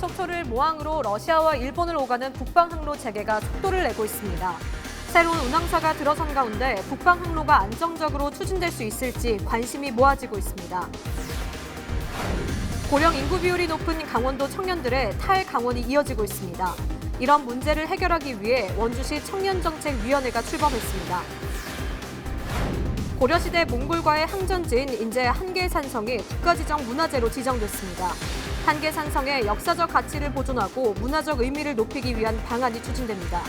속초를 모항으로 러시아와 일본을 오가는 북방항로 재개가 속도를 내고 있습니다. 새로운 운항사가 들어선 가운데 북방항로가 안정적으로 추진될 수 있을지 관심이 모아지고 있습니다. 고령 인구 비율이 높은 강원도 청년들의 탈강원이 이어지고 있습니다. 이런 문제를 해결하기 위해 원주시 청년정책위원회가 출범했습니다. 고려시대 몽골과의 항전지인 인제 한계산성이 국가지정 문화재로 지정됐습니다. 한계산성의 역사적 가치를 보존하고 문화적 의미를 높이기 위한 방안이 추진됩니다.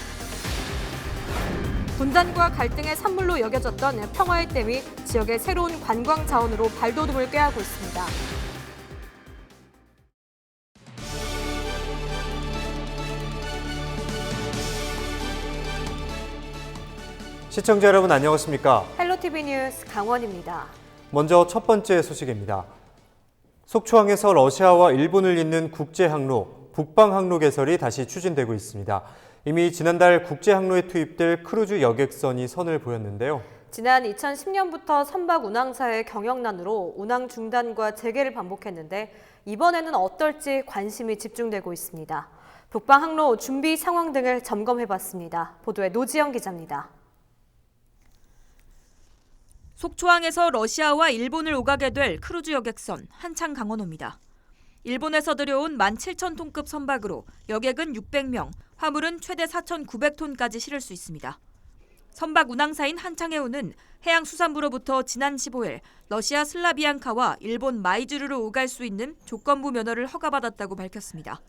분단과 갈등의 산물로 여겨졌던 평화의 댐이 지역의 새로운 관광 자원으로 발돋움을 꾀하고 있습니다. 시청자 여러분 안녕하십니까? 헬로티비 뉴스 강원입니다. 먼저 첫 번째 소식입니다. 속초항에서 러시아와 일본을 잇는 국제항로, 북방항로 개설이 다시 추진되고 있습니다. 이미 지난달 국제항로에 투입될 크루즈 여객선이 선을 보였는데요. 지난 2010년부터 선박 운항사의 경영난으로 운항 중단과 재개를 반복했는데 이번에는 어떨지 관심이 집중되고 있습니다. 북방항로 준비 상황 등을 점검해봤습니다. 보도에 노지영 기자입니다. 속초항에서 러시아와 일본을 오가게 될 크루즈 여객선 한창강원호입니다. 일본에서 들여온 17,000톤급 선박으로 여객은 600명, 화물은 최대 4,900톤까지 실을 수 있습니다. 선박 운항사인 한창해운은 해양수산부로부터 지난 15일 러시아 슬라비앙카와 일본 마이주르로 오갈 수 있는 조건부 면허를 허가받았다고 밝혔습니다.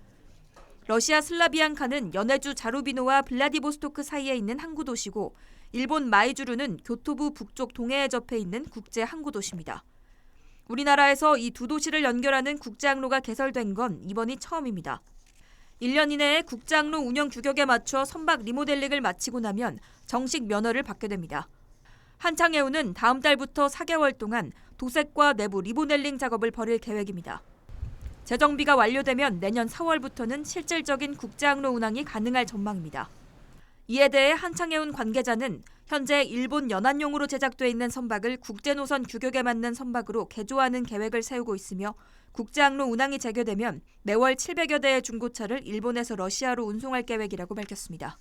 러시아 슬라비앙카는 연해주 자루비노와 블라디보스토크 사이에 있는 항구도시고 일본 마이주르는 교토부 북쪽 동해에 접해 있는 국제 항구도시입니다. 우리나라에서 이 두 도시를 연결하는 국제항로가 개설된 건 이번이 처음입니다. 1년 이내에 국제항로 운영 규격에 맞춰 선박 리모델링을 마치고 나면 정식 면허를 받게 됩니다. 한창해운은 다음 달부터 4개월 동안 도색과 내부 리모델링 작업을 벌일 계획입니다. 재정비가 완료되면 내년 4월부터는 실질적인 국제항로 운항이 가능할 전망입니다. 이에 대해 한창해운 관계자는 현재 일본 연안용으로 제작돼 있는 선박을 국제노선 규격에 맞는 선박으로 개조하는 계획을 세우고 있으며 국제항로 운항이 재개되면 매월 700여 대의 중고차를 일본에서 러시아로 운송할 계획이라고 밝혔습니다.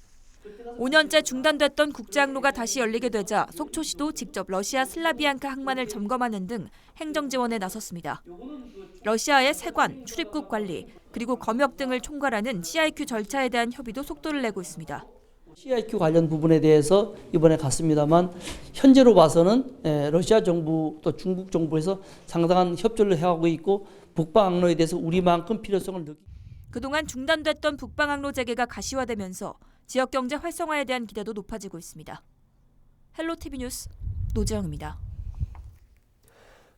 5년째 중단됐던 국제항로가 다시 열리게 되자 속초시도 직접 러시아 슬라비앙카 항만을 점검하는 등 행정 지원에 나섰습니다. 러시아의 세관, 출입국 관리, 그리고 검역 등을 총괄하는 CIQ 절차에 대한 협의도 속도를 내고 있습니다. CIQ 관련 부분에 대해서 이번에 갔습니다만 현재로 봐서는 러시아 정부 또 중국 정부에서 상당한 협조를 해가고 있고 북방항로에 대해서 우리만큼 필요성을 느끼고 그동안 중단됐던 북방항로 재개가 가시화되면서 지역 경제 활성화에 대한 기대도 높아지고 있습니다. 헬로티비 뉴스 노지영입니다.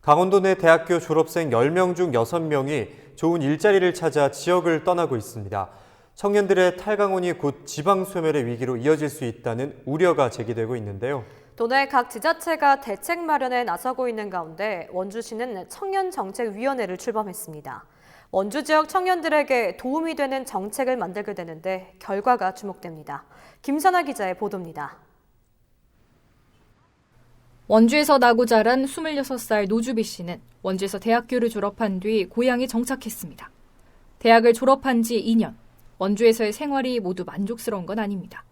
강원도 내 대학교 졸업생 10명 중 6명이 좋은 일자리를 찾아 지역을 떠나고 있습니다. 청년들의 탈강원이 곧 지방소멸의 위기로 이어질 수 있다는 우려가 제기되고 있는데요. 도내 각 지자체가 대책 마련에 나서고 있는 가운데 원주시는 청년정책위원회를 출범했습니다. 원주 지역 청년들에게 도움이 되는 정책을 만들게 되는데 결과가 주목됩니다. 김선아 기자의 보도입니다. 원주에서 나고 자란 26살 노주비 씨는 원주에서 대학교를 졸업한 뒤 고향에 정착했습니다. 대학을 졸업한 지 2년, 원주에서의 생활이 모두 만족스러운 건 아닙니다.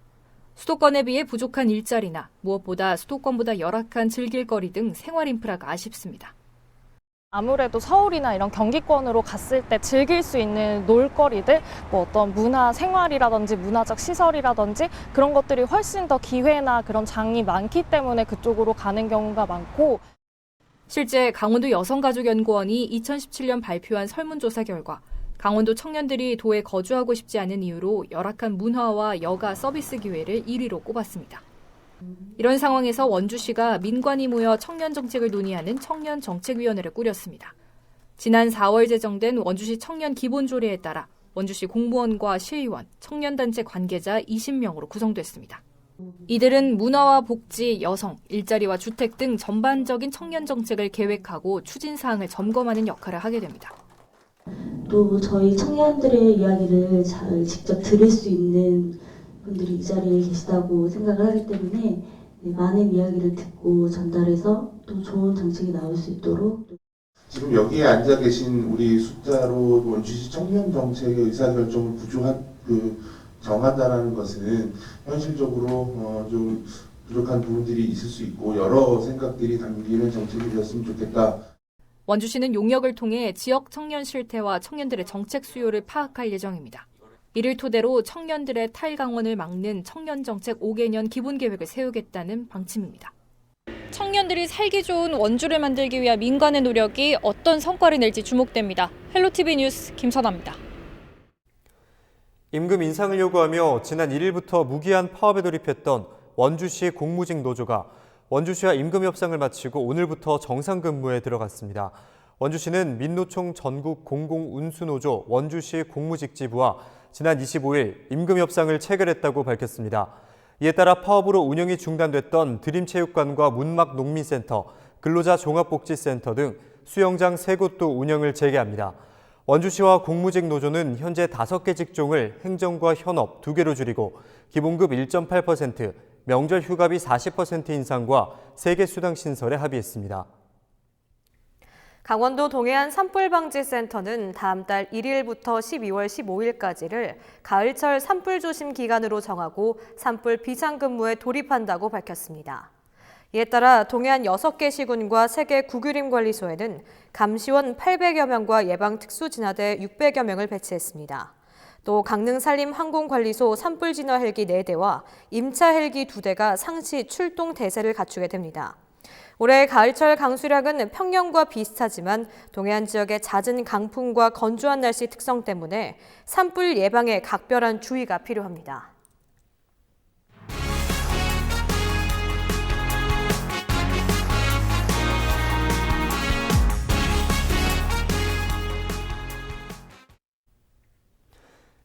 수도권에 비해 부족한 일자리나 무엇보다 수도권보다 열악한 즐길거리 등 생활 인프라가 아쉽습니다. 아무래도 서울이나 이런 경기권으로 갔을 때 즐길 수 있는 놀거리들, 어떤 문화 생활이라든지 문화적 시설이라든지 그런 것들이 훨씬 더 기회나 그런 장이 많기 때문에 그쪽으로 가는 경우가 많고, 실제 강원도 여성가족연구원이 2017년 발표한 설문조사 결과 강원도 청년들이 도에 거주하고 싶지 않은 이유로 열악한 문화와 여가 서비스 기회를 1위로 꼽았습니다. 이런 상황에서 원주시가 민관이 모여 청년 정책을 논의하는 청년정책위원회를 꾸렸습니다. 지난 4월 제정된 원주시 청년 기본조례에 따라 원주시 공무원과 시의원, 청년단체 관계자 20명으로 구성됐습니다. 이들은 문화와 복지, 여성, 일자리와 주택 등 전반적인 청년 정책을 계획하고 추진 사항을 점검하는 역할을 하게 됩니다. 또 저희 청년들의 이야기를 잘 직접 들을 수 있는 분들이 이 자리에 계시다고 생각을 하기 때문에 많은 이야기를 듣고 전달해서 또 좋은 정책이 나올 수 있도록 지금 여기에 앉아 계신 우리 숫자로 원주시 청년 정책의 의사결정을 정한다라는 것은 현실적으로 좀 부족한 부분들이 있을 수 있고 여러 생각들이 담기는 정책이 되었으면 좋겠다. 원주시는 용역을 통해 지역 청년 실태와 청년들의 정책 수요를 파악할 예정입니다. 이를 토대로 청년들의 탈강원을 막는 청년정책 5개년 기본계획을 세우겠다는 방침입니다. 청년들이 살기 좋은 원주를 만들기 위한 민간의 노력이 어떤 성과를 낼지 주목됩니다. 헬로티비 뉴스 김선아입니다. 임금 인상을 요구하며 지난 1일부터 무기한 파업에 돌입했던 원주시 공무직 노조가 원주시와 임금 협상을 마치고 오늘부터 정상 근무에 들어갔습니다. 원주시는 민노총 전국 공공운수노조 원주시 공무직지부와 지난 25일 임금 협상을 체결했다고 밝혔습니다. 이에 따라 파업으로 운영이 중단됐던 드림체육관과 문막농민센터, 근로자 종합복지센터 등 수영장 3곳도 운영을 재개합니다. 원주시와 공무직 노조는 현재 5개 직종을 행정과 현업 2개로 줄이고 기본급 1.8%, 명절 휴가비 40% 인상과 3개 수당 신설에 합의했습니다. 강원도 동해안 산불방지센터는 다음 달 1일부터 12월 15일까지를 가을철 산불 조심 기간으로 정하고 산불 비상근무에 돌입한다고 밝혔습니다. 이에 따라 동해안 6개 시군과 3개 국유림관리소에는 감시원 800여 명과 예방특수진화대 600여 명을 배치했습니다. 또 강릉산림항공관리소 산불진화 헬기 4대와 임차 헬기 2대가 상시 출동 대세를 갖추게 됩니다. 올해 가을철 강수량은 평년과 비슷하지만 동해안 지역의 잦은 강풍과 건조한 날씨 특성 때문에 산불 예방에 각별한 주의가 필요합니다.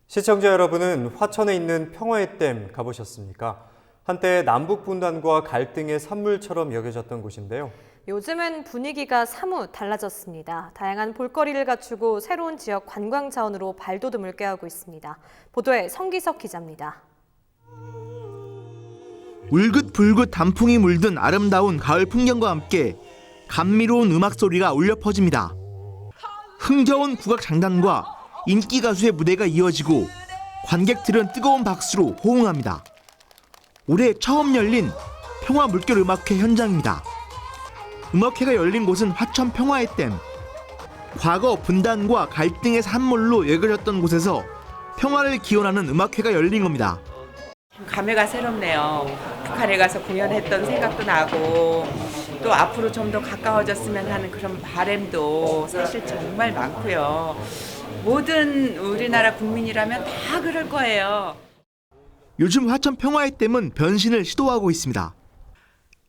시청자 여러분은 화천에 있는 평화의 댐 가보셨습니까? 한때 남북 분단과 갈등의 산물처럼 여겨졌던 곳인데요. 요즘은 분위기가 사뭇 달라졌습니다. 다양한 볼거리를 갖추고 새로운 지역 관광 자원으로 발돋움을 꾀하고 있습니다. 보도에 성기석 기자입니다. 울긋불긋 단풍이 물든 아름다운 가을 풍경과 함께 감미로운 음악 소리가 울려 퍼집니다. 흥겨운 국악 장단과 인기 가수의 무대가 이어지고 관객들은 뜨거운 박수로 호응합니다. 올해 처음 열린 평화 물결 음악회 현장입니다. 음악회가 열린 곳은 화천 평화의 댐. 과거 분단과 갈등의 산물로 여겨졌던 곳에서 평화를 기원하는 음악회가 열린 겁니다. 감회가 새롭네요. 북한에 가서 공연했던 생각도 나고 또 앞으로 좀 더 가까워졌으면 하는 그런 바람도 사실 정말 많고요. 모든 우리나라 국민이라면 다 그럴 거예요. 요즘 화천 평화의 댐은 변신을 시도하고 있습니다.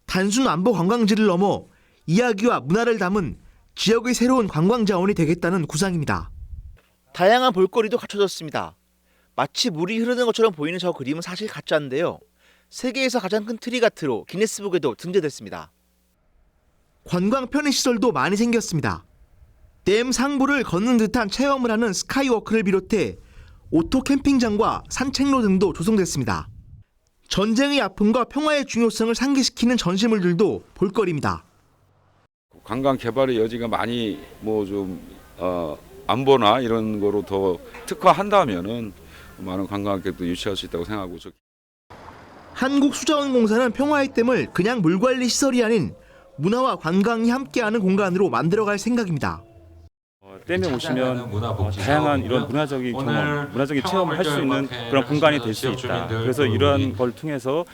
단순 안보 관광지를 넘어 이야기와 문화를 담은 지역의 새로운 관광 자원이 되겠다는 구상입니다. 다양한 볼거리도 갖춰졌습니다. 마치 물이 흐르는 것처럼 보이는 저 그림은 사실 가짜인데요. 세계에서 가장 큰 트리가트로 기네스북에도 등재됐습니다. 관광 편의시설도 많이 생겼습니다. 댐 상부를 걷는 듯한 체험을 하는 스카이워크를 비롯해 오토 캠핑장과 산책로 등도 조성됐습니다. 전쟁의 아픔과 평화의 중요성을 상기시키는 전시물들도 볼거리입니다. 관광 개발의 여지가 많이 안보나 이런 거로 더 특화한다면은 많은 관광객도 유치할 수 있다고 생각하고. 한국수자원공사는 평화의 댐을 그냥 물관리 시설이 아닌 문화와 관광이 함께하는 공간으로 만들어갈 생각입니다. 댐에 오시면 다양한 이런 문화적인 경험, 문화적인 체험을 할 수 있는 그런 공간이 될 수 있다. 그래서 이러한 걸 통해서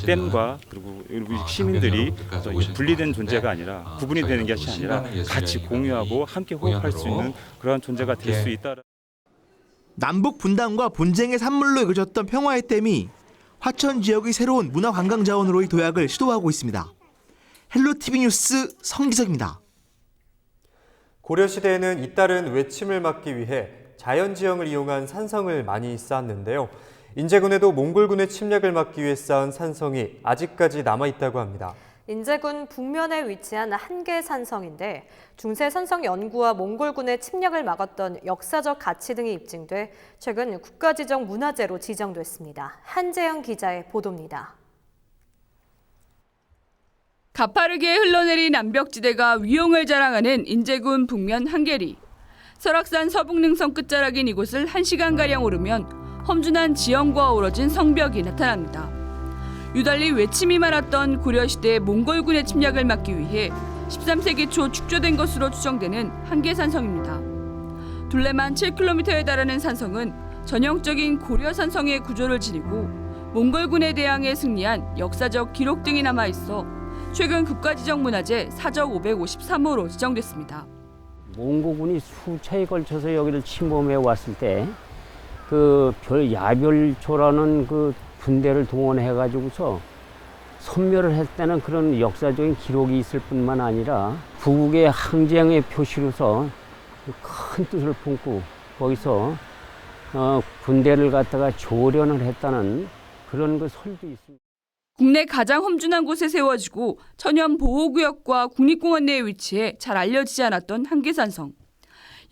댐과 그리고 시민들이 분리된 존재가 아니라 구분이 되는 것이 아니라 같이 공유하고 함께 호흡할 수 있는 그런 존재가 될 수 있다. 남북 분단과 분쟁의 산물로 여겨졌던 평화의 댐이 화천 지역의 새로운 문화 관광 자원으로의 도약을 시도하고 있습니다. 헬로티비 뉴스 성기석입니다. 고려시대에는 잇따른 외침을 막기 위해 자연지형을 이용한 산성을 많이 쌓았는데요. 인제군에도 몽골군의 침략을 막기 위해 쌓은 산성이 아직까지 남아있다고 합니다. 인제군 북면에 위치한 한계산성인데 중세 산성 연구와 몽골군의 침략을 막았던 역사적 가치 등이 입증돼 최근 국가지정 문화재로 지정됐습니다. 한재영 기자의 보도입니다. 가파르게 흘러내린 암벽지대가 위용을 자랑하는 인제군 북면 한계리. 설악산 서북능선 끝자락인 이곳을 1시간가량 오르면 험준한 지형과 어우러진 성벽이 나타납니다. 유달리 외침이 많았던 고려시대 몽골군의 침략을 막기 위해 13세기 초 축조된 것으로 추정되는 한계산성입니다. 둘레만 7km에 달하는 산성은 전형적인 고려산성의 구조를 지니고 몽골군에 대항해 승리한 역사적 기록 등이 남아있어 최근 국가지정문화재 사적 553호로 지정됐습니다. 몽고군이 수차에 걸쳐서 여기를 침범해 왔을 때 그 야별초라는 그 군대를 동원해가지고서 섬멸을 했다는 그런 역사적인 기록이 있을 뿐만 아니라 부국의 항쟁의 표시로서 큰 뜻을 품고 거기서 군대를 갖다가 조련을 했다는 그런 그 설도 있습니다. 국내 가장 험준한 곳에 세워지고 천연 보호구역과 국립공원 내에 위치해 잘 알려지지 않았던 한계산성.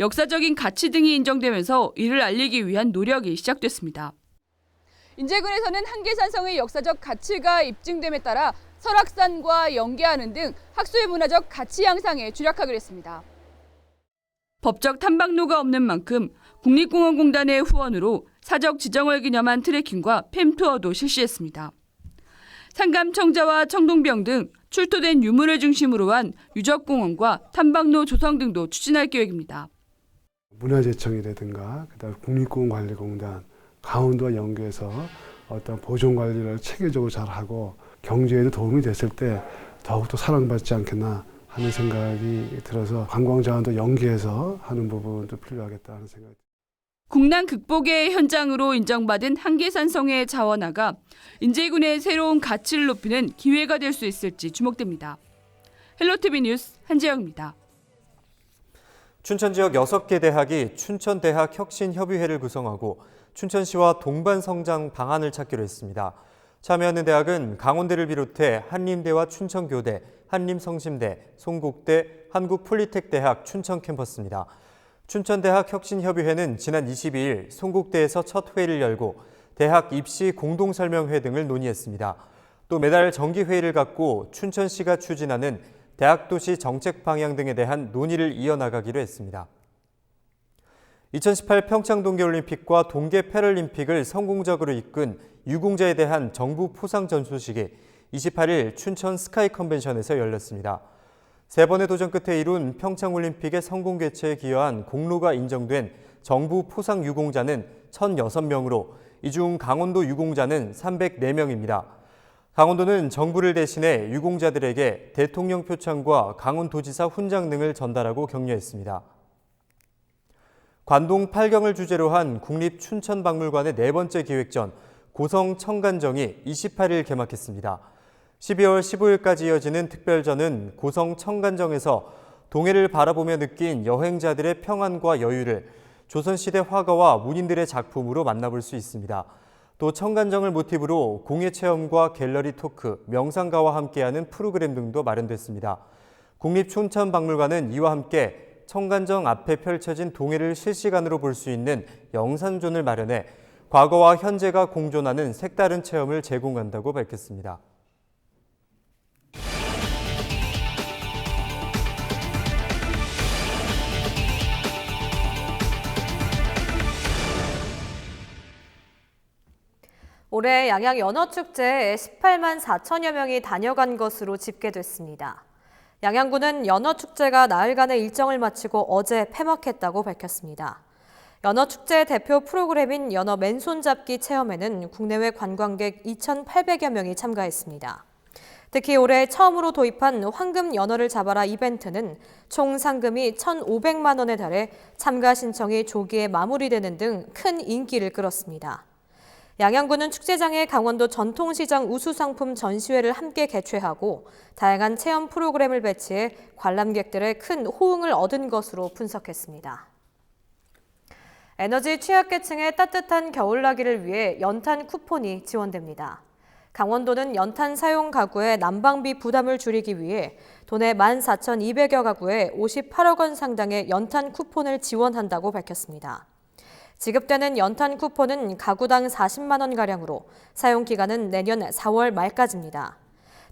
역사적인 가치 등이 인정되면서 이를 알리기 위한 노력이 시작됐습니다. 인제군에서는 한계산성의 역사적 가치가 입증됨에 따라 설악산과 연계하는 등 학수의 문화적 가치 향상에 주력하기로 했습니다. 법적 탐방로가 없는 만큼 국립공원공단의 후원으로 사적 지정을 기념한 트레킹과 팸투어도 실시했습니다. 상감청자와 청동병 등 출토된 유물을 중심으로 한 유적공원과 탐방로 조성 등도 추진할 계획입니다. 문화재청이라든가 그다음 국립공원관리공단, 강원도와 연계해서 어떤 보존 관리를 체계적으로 잘하고 경제에도 도움이 됐을 때 더욱더 사랑받지 않겠나 하는 생각이 들어서 관광자원도 연계해서 하는 부분도 필요하겠다 하는 생각이 듭니다. 국난 극복의 현장으로 인정받은 한계산성의 자원화가 인제군의 새로운 가치를 높이는 기회가 될 수 있을지 주목됩니다. 헬로티비 뉴스 한지영입니다. 춘천 지역 6개 대학이 춘천대학 혁신협의회를 구성하고 춘천시와 동반성장 방안을 찾기로 했습니다. 참여하는 대학은 강원대를 비롯해 한림대와 춘천교대, 한림성심대, 송국대, 한국폴리텍대학 춘천 캠퍼스입니다. 춘천대학 혁신협의회는 지난 22일 송국대에서 첫 회의를 열고 대학 입시 공동설명회 등을 논의했습니다. 또 매달 정기회의를 갖고 춘천시가 추진하는 대학도시 정책 방향 등에 대한 논의를 이어나가기로 했습니다. 2018 평창 동계올림픽과 동계 패럴림픽을 성공적으로 이끈 유공자에 대한 정부 포상 전수식이 28일 춘천 스카이 컨벤션에서 열렸습니다. 3번의 도전 끝에 이룬 평창올림픽의 성공 개최에 기여한 공로가 인정된 정부 포상 유공자는 1,006명으로 이 중 강원도 유공자는 304명입니다. 강원도는 정부를 대신해 유공자들에게 대통령 표창과 강원도지사 훈장 등을 전달하고 격려했습니다. 관동 8경을 주제로 한 국립춘천박물관의 4번째 기획전 고성 청간정이 28일 개막했습니다. 12월 15일까지 이어지는 특별전은 고성 청간정에서 동해를 바라보며 느낀 여행자들의 평안과 여유를 조선시대 화가와 문인들의 작품으로 만나볼 수 있습니다. 또 청간정을 모티브로 공예 체험과 갤러리 토크, 명상가와 함께하는 프로그램 등도 마련됐습니다. 국립춘천박물관은 이와 함께 청간정 앞에 펼쳐진 동해를 실시간으로 볼 수 있는 영산존을 마련해 과거와 현재가 공존하는 색다른 체험을 제공한다고 밝혔습니다. 올해 양양 연어축제에 18만 4천여 명이 다녀간 것으로 집계됐습니다. 양양군은 연어축제가 나흘간의 일정을 마치고 어제 폐막했다고 밝혔습니다. 연어축제 대표 프로그램인 연어 맨손잡기 체험에는 국내외 관광객 2,800여 명이 참가했습니다. 특히 올해 처음으로 도입한 황금 연어를 잡아라 이벤트는 총 상금이 1,500만 원에 달해 참가 신청이 조기에 마무리되는 등 큰 인기를 끌었습니다. 양양군은 축제장에 강원도 전통시장 우수상품 전시회를 함께 개최하고 다양한 체험 프로그램을 배치해 관람객들의 큰 호응을 얻은 것으로 분석했습니다. 에너지 취약계층의 따뜻한 겨울나기를 위해 연탄 쿠폰이 지원됩니다. 강원도는 연탄 사용 가구의 난방비 부담을 줄이기 위해 도내 14,200여 가구에 58억 원 상당의 연탄 쿠폰을 지원한다고 밝혔습니다. 지급되는 연탄 쿠폰은 가구당 40만 원가량으로 사용 기간은 내년 4월 말까지입니다.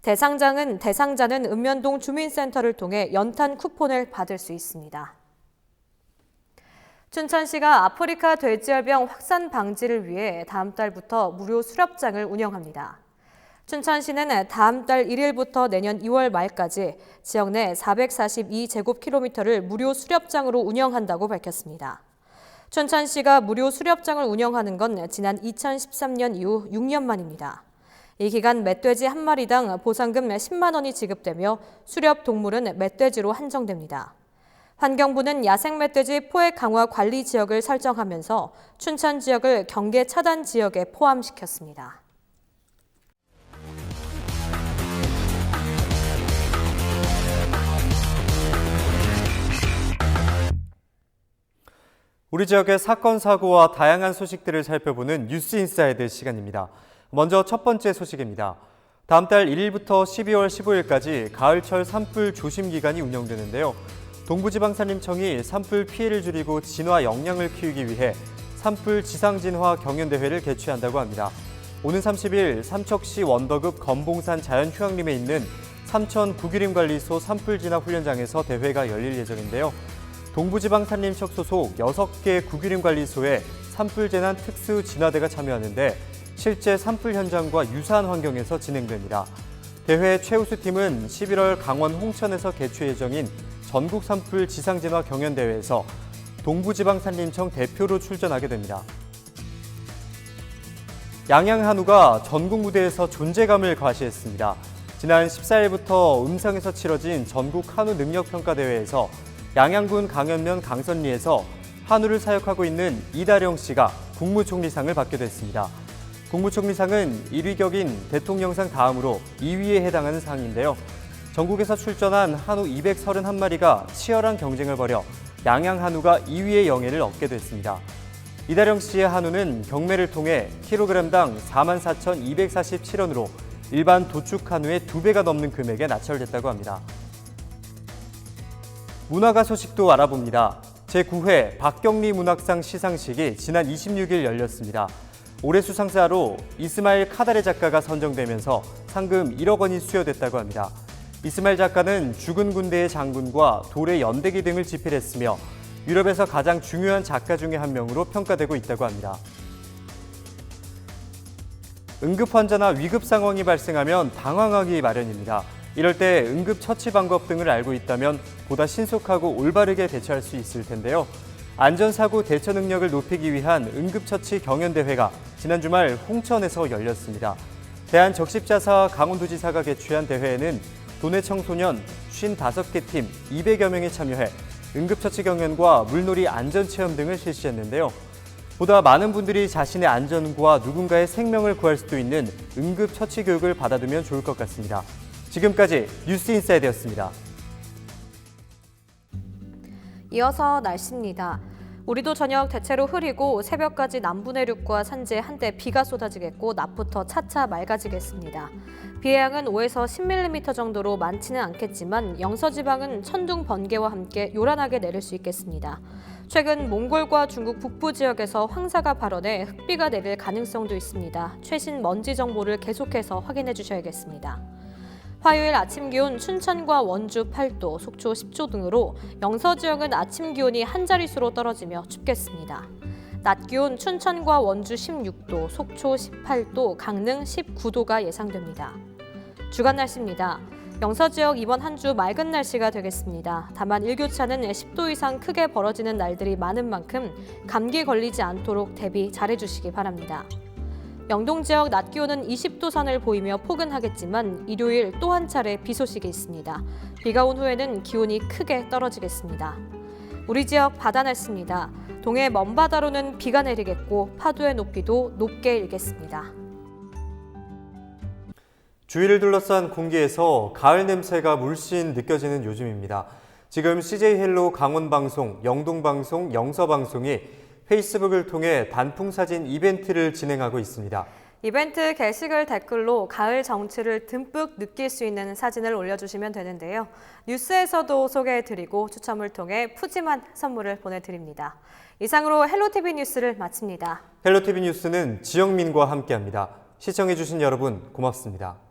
대상자는 읍면동 주민센터를 통해 연탄 쿠폰을 받을 수 있습니다. 춘천시가 아프리카 돼지열병 확산 방지를 위해 다음 달부터 무료 수렵장을 운영합니다. 춘천시는 다음 달 1일부터 내년 2월 말까지 지역 내 442제곱킬로미터를 무료 수렵장으로 운영한다고 밝혔습니다. 춘천시가 무료 수렵장을 운영하는 건 지난 2013년 이후 6년 만입니다. 이 기간 멧돼지 한 마리당 보상금 10만 원이 지급되며 수렵 동물은 멧돼지로 한정됩니다. 환경부는 야생 멧돼지 포획 강화 관리 지역을 설정하면서 춘천 지역을 경계 차단 지역에 포함시켰습니다. 우리 지역의 사건, 사고와 다양한 소식들을 살펴보는 뉴스인사이드 시간입니다. 먼저 첫 번째 소식입니다. 다음 달 1일부터 12월 15일까지 가을철 산불 조심 기간이 운영되는데요. 동부지방산림청이 산불 피해를 줄이고 진화 역량을 키우기 위해 산불 지상진화 경연대회를 개최한다고 합니다. 오는 30일 삼척시 원더급 건봉산 자연휴양림에 있는 삼천구규림관리소 산불진화 훈련장에서 대회가 열릴 예정인데요. 동부지방산림청 소속 6개 구규림관리소에 산불재난 특수진화대가 참여하는데 실제 산불 현장과 유사한 환경에서 진행됩니다. 대회 최우수팀은 11월 강원 홍천에서 개최 예정인 전국 산불 지상진화 경연대회에서 동부지방산림청 대표로 출전하게 됩니다. 양양한우가 전국 무대에서 존재감을 과시했습니다. 지난 14일부터 음성에서 치러진 전국 한우 능력평가대회에서 양양군 강연면 강선리에서 한우를 사육하고 있는 이다령 씨가 국무총리상을 받게 됐습니다. 국무총리상은 1위 격인 대통령상 다음으로 2위에 해당하는 상인데요. 전국에서 출전한 한우 231마리가 치열한 경쟁을 벌여 양양 한우가 2위의 영예를 얻게 됐습니다. 이다령 씨의 한우는 경매를 통해 킬로그램당 44,247원으로 일반 도축 한우의 2배가 넘는 금액에 낙찰됐다고 합니다. 문화가 소식도 알아봅니다. 제9회 박경리 문학상 시상식이 지난 26일 열렸습니다. 올해 수상자로 이스마일 카다레 작가가 선정되면서 상금 1억 원이 수여됐다고 합니다. 이스마일 작가는 죽은 군대의 장군과 돌의 연대기 등을 집필했으며 유럽에서 가장 중요한 작가 중에 한 명으로 평가되고 있다고 합니다. 응급 환자나 위급 상황이 발생하면 당황하기 마련입니다. 이럴 때 응급처치 방법 등을 알고 있다면 보다 신속하고 올바르게 대처할 수 있을 텐데요. 안전사고 대처 능력을 높이기 위한 응급처치 경연대회가 지난 주말 홍천에서 열렸습니다. 대한적십자사 강원도지사가 개최한 대회에는 도내 청소년 55개 팀 200여 명이 참여해 응급처치 경연과 물놀이 안전체험 등을 실시했는데요. 보다 많은 분들이 자신의 안전과 누군가의 생명을 구할 수도 있는 응급처치 교육을 받아두면 좋을 것 같습니다. 지금까지 뉴스인사이드였습니다. 이어서 날씨입니다. 우리도 저녁 대체로 흐리고 새벽까지 남부 내륙과 산지에 한때 비가 쏟아지겠고 낮부터 차차 맑아지겠습니다. 비의 양은 5에서 10mm 정도로 많지는 않겠지만 영서지방은 천둥 번개와 함께 요란하게 내릴 수 있겠습니다. 최근 몽골과 중국 북부 지역에서 황사가 발원해 흑비가 내릴 가능성도 있습니다. 최신 먼지 정보를 계속해서 확인해 주셔야겠습니다. 화요일 아침 기온 춘천과 원주 8도, 속초 10도 등으로 영서 지역은 아침 기온이 한 자릿수로 떨어지며 춥겠습니다. 낮 기온 춘천과 원주 16도, 속초 18도, 강릉 19도가 예상됩니다. 주간 날씨입니다. 영서 지역 이번 한 주 맑은 날씨가 되겠습니다. 다만 일교차는 10도 이상 크게 벌어지는 날들이 많은 만큼 감기 걸리지 않도록 대비 잘해주시기 바랍니다. 영동 지역 낮 기온은 20도 선을 보이며 포근하겠지만 일요일 또 한 차례 비 소식이 있습니다. 비가 온 후에는 기온이 크게 떨어지겠습니다. 우리 지역 바다 날씨입니다. 동해 먼바다로는 비가 내리겠고 파도의 높이도 높게 일겠습니다. 주위를 둘러싼 공기에서 가을 냄새가 물씬 느껴지는 요즘입니다. 지금 CJ 헬로 강원방송, 영동방송, 영서방송이 페이스북을 통해 단풍사진 이벤트를 진행하고 있습니다. 이벤트 게시글 댓글로 가을 정취를 듬뿍 느낄 수 있는 사진을 올려주시면 되는데요. 뉴스에서도 소개해드리고 추첨을 통해 푸짐한 선물을 보내드립니다. 이상으로 헬로티비 뉴스를 마칩니다. 헬로티비 뉴스는 지영민과 함께합니다. 시청해주신 여러분 고맙습니다.